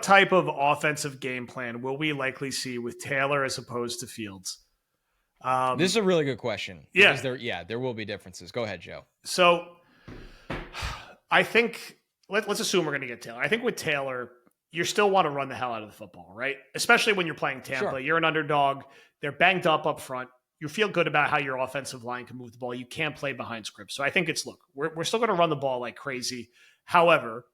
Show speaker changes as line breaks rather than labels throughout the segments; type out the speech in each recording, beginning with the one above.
what type of offensive game plan will we likely see with Taylor as opposed to Fields?
This is a really good question.
Yeah.
Because there will be differences. Go ahead, Joe.
So I think let's assume we're going to get Taylor. I think with Taylor, you still want to run the hell out of the football, right? Especially when you're playing Tampa.
Sure.
You're an underdog. They're banged up front. You feel good about how your offensive line can move the ball. You can't play behind script. So I think we're still going to run the ball like crazy. However,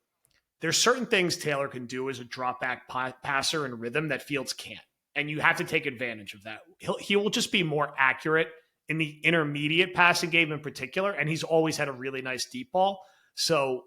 there's certain things Taylor can do as a drop back passer and rhythm that Fields can't. And you have to take advantage of that. He will just be more accurate in the intermediate passing game in particular. And he's always had a really nice deep ball. So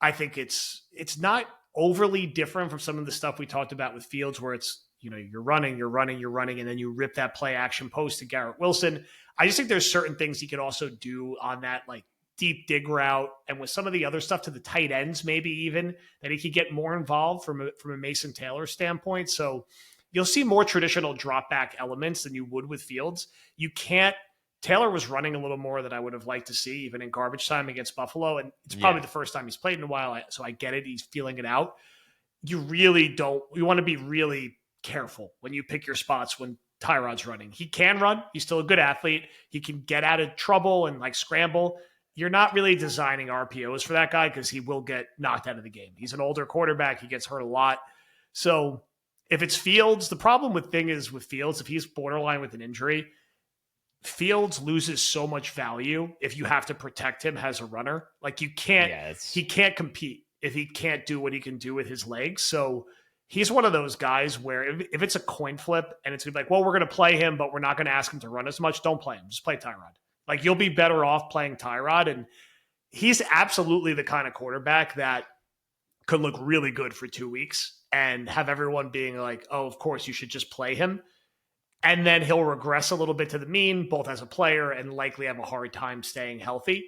I think it's not overly different from some of the stuff we talked about with Fields where it's, you're running, and then you rip that play action post to Garrett Wilson. I just think there's certain things he could also do on that, like, deep dig route, and with some of the other stuff to the tight ends, maybe even that he could get more involved from a Mason Taylor standpoint. So you'll see more traditional drop back elements than you would with Fields. Taylor was running a little more than I would have liked to see, even in garbage time against Buffalo. And it's probably the first time he's played in a while. So I get it. He's feeling it out. You want to be really careful when you pick your spots when Tyrod's running. He can run. He's still a good athlete. He can get out of trouble and scramble. You're not really designing RPOs for that guy because he will get knocked out of the game. He's an older quarterback. He gets hurt a lot. So if it's Fields, the problem with Fields, if he's borderline with an injury, Fields loses so much value if you have to protect him as a runner. He can't compete if he can't do what he can do with his legs. So he's one of those guys where if it's a coin flip and it's going to be well, we're going to play him, but we're not going to ask him to run as much, don't play him. Just play Tyrod. You'll be better off playing Tyrod. And he's absolutely the kind of quarterback that could look really good for 2 weeks and have everyone being like, oh, of course you should just play him. And then he'll regress a little bit to the mean, both as a player and likely have a hard time staying healthy.